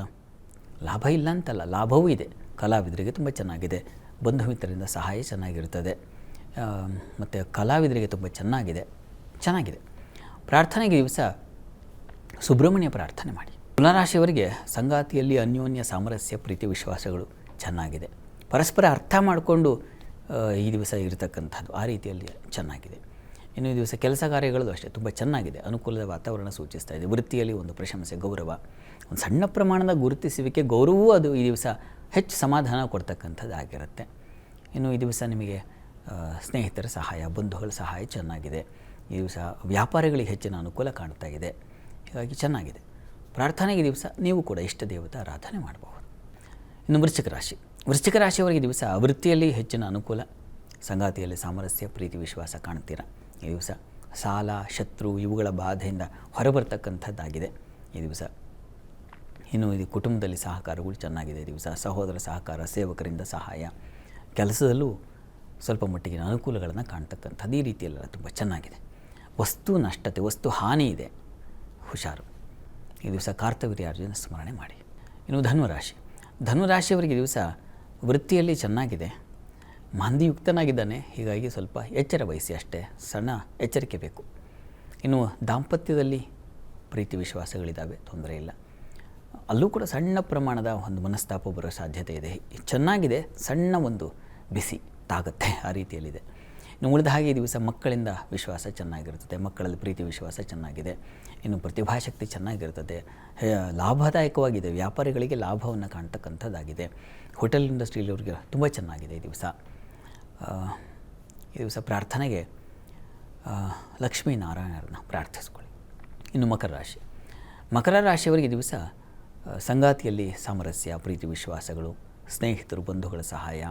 ಲಾಭ ಇಲ್ಲ ಅಂತಲ್ಲ, ಲಾಭವೂ ಇದೆ. ಕಲಾವಿದರಿಗೆ ತುಂಬ ಚೆನ್ನಾಗಿದೆ. ಬಂಧು ಮಿತ್ರರಿಂದ ಸಹಾಯ ಚೆನ್ನಾಗಿರ್ತದೆ. ಮತ್ತು ಕಲಾವಿದರಿಗೆ ತುಂಬ ಚೆನ್ನಾಗಿದೆ. ಪ್ರಾರ್ಥನೆಗೆ ದಿವಸ ಸುಬ್ರಹ್ಮಣ್ಯ ಪ್ರಾರ್ಥನೆ ಮಾಡಿ. ತುಲಾರಾಶಿಯವರಿಗೆ ಸಂಗಾತಿಯಲ್ಲಿ ಅನ್ಯೋನ್ಯ ಸಾಮರಸ್ಯ, ಪ್ರೀತಿ, ವಿಶ್ವಾಸಗಳು ಚೆನ್ನಾಗಿದೆ. ಪರಸ್ಪರ ಅರ್ಥ ಮಾಡಿಕೊಂಡು ಈ ದಿವಸ ಇರತಕ್ಕಂಥದ್ದು, ಆ ರೀತಿಯಲ್ಲಿ ಚೆನ್ನಾಗಿದೆ. ಇನ್ನು ಈ ದಿವಸ ಕೆಲಸ ಕಾರ್ಯಗಳಲ್ಲೂ ಅಷ್ಟೇ ತುಂಬ ಚೆನ್ನಾಗಿದೆ. ಅನುಕೂಲದ ವಾತಾವರಣ ಸೂಚಿಸ್ತಾ ಇದೆ. ವೃತ್ತಿಯಲ್ಲಿ ಒಂದು ಪ್ರಶಂಸೆ, ಗೌರವ, ಒಂದು ಸಣ್ಣ ಪ್ರಮಾಣದ ಗುರುತಿಸುವಿಕೆ, ಗೌರವವೂ ಅದು ಈ ದಿವಸ ಹೆಚ್ಚು ಸಮಾಧಾನ ಕೊಡ್ತಕ್ಕಂಥದ್ದು ಆಗಿರುತ್ತೆ. ಇನ್ನು ಈ ದಿವಸ ನಿಮಗೆ ಸ್ನೇಹಿತರ ಸಹಾಯ, ಬಂಧುಗಳ ಸಹಾಯ ಚೆನ್ನಾಗಿದೆ. ಈ ದಿವಸ ವ್ಯಾಪಾರಿಗಳಿಗೆ ಹೆಚ್ಚಿನ ಅನುಕೂಲ ಕಾಣ್ತಾ ಇದೆ. ಹೀಗಾಗಿ ಚೆನ್ನಾಗಿದೆ. ಪ್ರಾರ್ಥನೆಗೆ ದಿವಸ ನೀವು ಕೂಡ ಇಷ್ಟ ದೇವತಾ ಆರಾಧನೆ ಮಾಡಬಹುದು. ಇನ್ನು ವೃಶ್ಚಿಕ ರಾಶಿಯವರಿಗೆ ದಿವಸ ವೃತ್ತಿಯಲ್ಲಿ ಹೆಚ್ಚಿನ ಅನುಕೂಲ, ಸಂಗಾತಿಯಲ್ಲಿ ಸಾಮರಸ್ಯ, ಪ್ರೀತಿ, ವಿಶ್ವಾಸ ಕಾಣ್ತೀರ. ಈ ದಿವಸ ಸಾಲ, ಶತ್ರು ಇವುಗಳ ಬಾಧೆಯಿಂದ ಹೊರಬರ್ತಕ್ಕಂಥದ್ದಾಗಿದೆ ಈ ದಿವಸ. ಇನ್ನು ಇದು ಕುಟುಂಬದಲ್ಲಿ ಸಹಕಾರಗಳು ಚೆನ್ನಾಗಿದೆ ಈ ದಿವಸ. ಸಹೋದರ ಸಹಕಾರ, ಸೇವಕರಿಂದ ಸಹಾಯ, ಕೆಲಸದಲ್ಲೂ ಸ್ವಲ್ಪ ಮಟ್ಟಿಗಿನ ಅನುಕೂಲಗಳನ್ನು ಕಾಣ್ತಕ್ಕಂಥದ್ದು ಈ ರೀತಿಯಲ್ಲೆಲ್ಲ ತುಂಬ ಚೆನ್ನಾಗಿದೆ. ವಸ್ತು ನಷ್ಟತೆ, ವಸ್ತು ಹಾನಿ ಇದೆ, ಹುಷಾರು. ಈ ದಿವಸ ಕಾರ್ತವೀರ್ಯಾರ್ಜುನ ಸ್ಮರಣೆ ಮಾಡಿ. ಇನ್ನು ಧನುರಾಶಿಯವರಿಗೆ ಈ ದಿವಸ ವೃತ್ತಿಯಲ್ಲಿ ಚೆನ್ನಾಗಿದೆ, ಮಾಂದಿಯುಕ್ತನಾಗಿದ್ದಾನೆ, ಹೀಗಾಗಿ ಸ್ವಲ್ಪ ಎಚ್ಚರ ವಹಿಸಿ ಅಷ್ಟೇ, ಸಣ್ಣ ಎಚ್ಚರಿಕೆ ಬೇಕು. ಇನ್ನು ದಾಂಪತ್ಯದಲ್ಲಿ ಪ್ರೀತಿ ವಿಶ್ವಾಸಗಳಿದ್ದಾವೆ, ತೊಂದರೆ ಇಲ್ಲ. ಅಲ್ಲೂ ಕೂಡ ಸಣ್ಣ ಪ್ರಮಾಣದ ಒಂದು ಮನಸ್ತಾಪ ಬರೋ ಸಾಧ್ಯತೆ ಇದೆ. ಚೆನ್ನಾಗಿದೆ, ಸಣ್ಣ ಒಂದು ಬಿಸಿ ತಾಗುತ್ತೆ, ಆ ರೀತಿಯಲ್ಲಿದೆ. ಇನ್ನು ಉಳಿದ ಹಾಗೆ ಈ ದಿವಸ ಮಕ್ಕಳಿಂದ ವಿಶ್ವಾಸ ಚೆನ್ನಾಗಿರ್ತದೆ, ಮಕ್ಕಳಲ್ಲಿ ಪ್ರೀತಿ ವಿಶ್ವಾಸ ಚೆನ್ನಾಗಿದೆ. ಇನ್ನು ಪ್ರತಿಭಾಶಕ್ತಿ ಚೆನ್ನಾಗಿರ್ತದೆ, ಲಾಭದಾಯಕವಾಗಿದೆ, ವ್ಯಾಪಾರಿಗಳಿಗೆ ಲಾಭವನ್ನು ಕಾಣ್ತಕ್ಕಂಥದ್ದಾಗಿದೆ. ಹೋಟೆಲ್ ಇಂಡಸ್ಟ್ರಿಯಲ್ಲಿವ್ರಿಗೆ ತುಂಬ ಚೆನ್ನಾಗಿದೆ ಈ ದಿವಸ. ಈ ದಿವಸ ಪ್ರಾರ್ಥನೆಗೆ ಲಕ್ಷ್ಮೀನಾರಾಯಣರನ್ನ ಪ್ರಾರ್ಥಿಸ್ಕೊಳ್ಳಿ. ಇನ್ನು ಮಕರ ರಾಶಿಯವರಿಗೆ ದಿವಸ ಸಂಗಾತಿಯಲ್ಲಿ ಸಾಮರಸ್ಯ, ಪ್ರೀತಿ ವಿಶ್ವಾಸಗಳು, ಸ್ನೇಹಿತರು, ಬಂಧುಗಳ ಸಹಾಯ,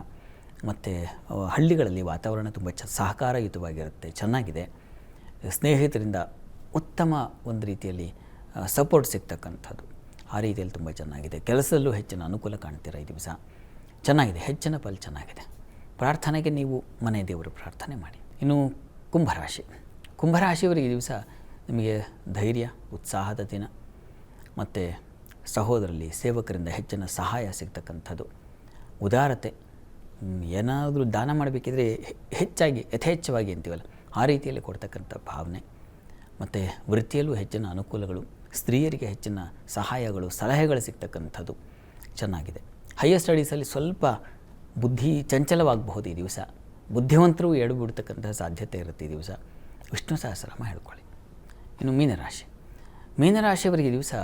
ಮತ್ತು ಹಳ್ಳಿಗಳಲ್ಲಿ ವಾತಾವರಣ ತುಂಬ ಸಹಕಾರಯುತವಾಗಿರುತ್ತೆ, ಚೆನ್ನಾಗಿದೆ. ಸ್ನೇಹಿತರಿಂದ ಉತ್ತಮ ಒಂದು ರೀತಿಯಲ್ಲಿ ಸಪೋರ್ಟ್ ಸಿಗ್ತಕ್ಕಂಥದ್ದು, ಆ ರೀತಿಯಲ್ಲಿ ತುಂಬ ಚೆನ್ನಾಗಿದೆ. ಕೆಲಸದಲ್ಲೂ ಹೆಚ್ಚಿನ ಅನುಕೂಲ ಕಾಣ್ತೀರ ಈ ದಿವಸ, ಚೆನ್ನಾಗಿದೆ, ಹೆಚ್ಚಿನ ಫಲ ಚೆನ್ನಾಗಿದೆ. ಪ್ರಾರ್ಥನೆಗೆ ನೀವು ಮನೆ ದೇವರು ಪ್ರಾರ್ಥನೆ ಮಾಡಿ. ಇನ್ನು ಕುಂಭರಾಶಿಯವರಿಗೆ ಈ ದಿವಸ ನಿಮಗೆ ಧೈರ್ಯ, ಉತ್ಸಾಹದ ದಿನ, ಮತ್ತು ಸಹೋದರಲ್ಲಿ ಸೇವಕರಿಂದ ಹೆಚ್ಚಿನ ಸಹಾಯ ಸಿಗ್ತಕ್ಕಂಥದ್ದು, ಉದಾರತೆ, ಏನಾದರೂ ದಾನ ಮಾಡಬೇಕಿದ್ರೆ ಹೆಚ್ಚಾಗಿ ಯಥೇಚ್ಛವಾಗಿ ಅಂತೀವಲ್ಲ ಆ ರೀತಿಯಲ್ಲಿ ಕೊಡ್ತಕ್ಕಂಥ ಭಾವನೆ, ಮತ್ತು ವೃತ್ತಿಯಲ್ಲೂ ಹೆಚ್ಚಿನ ಅನುಕೂಲಗಳು, ಸ್ತ್ರೀಯರಿಗೆ ಹೆಚ್ಚಿನ ಸಹಾಯಗಳು, ಸಲಹೆಗಳು ಸಿಗ್ತಕ್ಕಂಥದ್ದು ಚೆನ್ನಾಗಿದೆ. ಹೈಯರ್ ಸ್ಟಡೀಸಲ್ಲಿ ಸ್ವಲ್ಪ ಬುದ್ಧಿ ಚಂಚಲವಾಗಬಹುದು ಈ ದಿವಸ, ಬುದ್ಧಿವಂತರು ಎಡಬಿಡ್ತಕ್ಕಂಥ ಸಾಧ್ಯತೆ ಇರುತ್ತೆ ಈ ದಿವಸ. ವಿಷ್ಣು ಸಹಸ್ರನಾಮ ಹೇಳ್ಕೊಳ್ಳಿ. ಇನ್ನು ಮೀನರಾಶಿಯವರಿಗೆ ಈ ದಿವಸ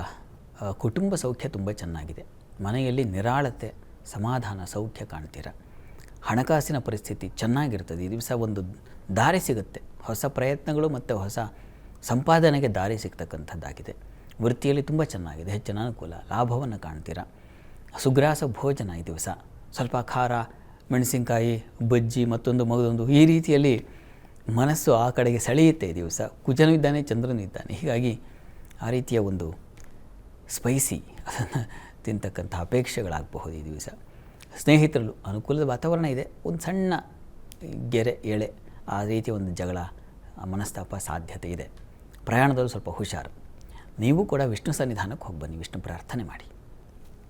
ಕುಟುಂಬ ಸೌಖ್ಯ ತುಂಬ ಚೆನ್ನಾಗಿದೆ, ಮನೆಯಲ್ಲಿ ನಿರಾಳತೆ, ಸಮಾಧಾನ, ಸೌಖ್ಯ ಕಾಣ್ತೀರ. ಹಣಕಾಸಿನ ಪರಿಸ್ಥಿತಿ ಚೆನ್ನಾಗಿರ್ತದೆ ಈ ದಿವಸ, ಒಂದು ದಾರಿ ಸಿಗುತ್ತೆ, ಹೊಸ ಪ್ರಯತ್ನಗಳು ಮತ್ತು ಹೊಸ ಸಂಪಾದನೆಗೆ ದಾರಿ ಸಿಗ್ತಕ್ಕಂಥದ್ದಾಗಿದೆ. ವೃತ್ತಿಯಲ್ಲಿ ತುಂಬ ಚೆನ್ನಾಗಿದೆ, ಹೆಚ್ಚಿನ ಅನುಕೂಲ, ಲಾಭವನ್ನು ಕಾಣ್ತೀರ. ಸುಗ್ರಾಸ ಭೋಜನ ಈ ದಿವಸ, ಸ್ವಲ್ಪ ಖಾರ, ಮೆಣಸಿನಕಾಯಿ, ಬಜ್ಜಿ, ಮಗದೊಂದು ಈ ರೀತಿಯಲ್ಲಿ ಮನಸ್ಸು ಆ ಕಡೆಗೆ ಸೆಳೆಯುತ್ತೆ ಈ ದಿವಸ. ಕುಜನೂ ಇದ್ದಾನೆ, ಚಂದ್ರನೂ ಇದ್ದಾನೆ, ಹೀಗಾಗಿ ಆ ರೀತಿಯ ಒಂದು ಸ್ಪೈಸಿ ಅದನ್ನು ತಿಂತಕ್ಕಂಥ ಅಪೇಕ್ಷೆಗಳಾಗಬಹುದು ಈ ದಿವಸ. ಸ್ನೇಹಿತರಲ್ಲೂ ಅನುಕೂಲದ ವಾತಾವರಣ ಇದೆ, ಒಂದು ಸಣ್ಣ ಗೆರೆ ಎಳೆ ಆ ರೀತಿಯ ಒಂದು ಜಗಳ, ಮನಸ್ತಾಪ ಸಾಧ್ಯತೆ ಇದೆ. ಪ್ರಯಾಣದಲ್ಲೂ ಸ್ವಲ್ಪ ಹುಷಾರು. ನೀವು ಕೂಡ ವಿಷ್ಣು ಸನ್ನಿಧಾನಕ್ಕೆ ಹೋಗಿ ಬನ್ನಿ, ವಿಷ್ಣು ಪ್ರಾರ್ಥನೆ ಮಾಡಿ.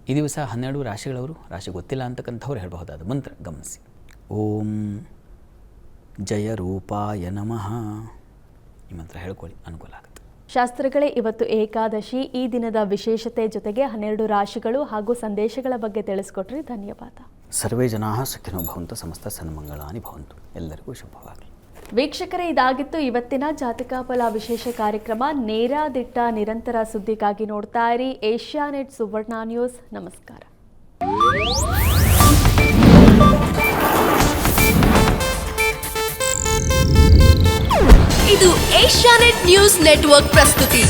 ಈ ದಿವಸ 12 ರಾಶಿಗಳವರು, ರಾಶಿ ಗೊತ್ತಿಲ್ಲ ಅಂತಕ್ಕಂಥವ್ರು ಹೇಳಬಹುದಾದ ಮಂತ್ರ ಗಮನಿಸಿ. ಓಂ ಜಯ ರೂಪಾಯ ನಮಃ, ಈ ಮಂತ್ರ ಹೇಳ್ಕೊಳ್ಳಿ, ಅನುಕೂಲ ಆಗುತ್ತೆ. ಶಾಸ್ತ್ರಗಳೇ, ಇವತ್ತು ಏಕಾದಶಿ, ಈ ದಿನದ ವಿಶೇಷತೆ ಜೊತೆಗೆ 12 ರಾಶಿಗಳು ಹಾಗೂ ಸಂದೇಶಗಳ ಬಗ್ಗೆ ತಿಳಿಸ್ಕೊಟ್ರಿ, ಧನ್ಯವಾದ. ಸರ್ವೇ ಜನಾಃ ಸುಖಿನೋ ಭವಂತು, ಸಮಸ್ತ ಸನ್ಮಂಗಳಾನಿ ಭವಂತು, ಎಲ್ಲರಿಗೂ ಶುಭವಾಗಲಿ. ವೀಕ್ಷಕರೇ, ಇದಾಗಿತ್ತು ಇವತ್ತಿನ ಜಾತಕ ಫಲ ವಿಶೇಷ ಕಾರ್ಯಕ್ರಮ. ನೇರ ದಿಟ್ಟ ನಿರಂತರ ಸುದ್ದಿಗಾಗಿ ನೋಡ್ತಾ ಇರಿ ಏಷ್ಯಾನೆಟ್ ಸುವರ್ಣ ನ್ಯೂಸ್. ನಮಸ್ಕಾರ. ಇದು ಏಷ್ಯಾನೆಟ್ ನ್ಯೂಸ್ ನೆಟ್ವರ್ಕ್ ಪ್ರಸ್ತುತಿ.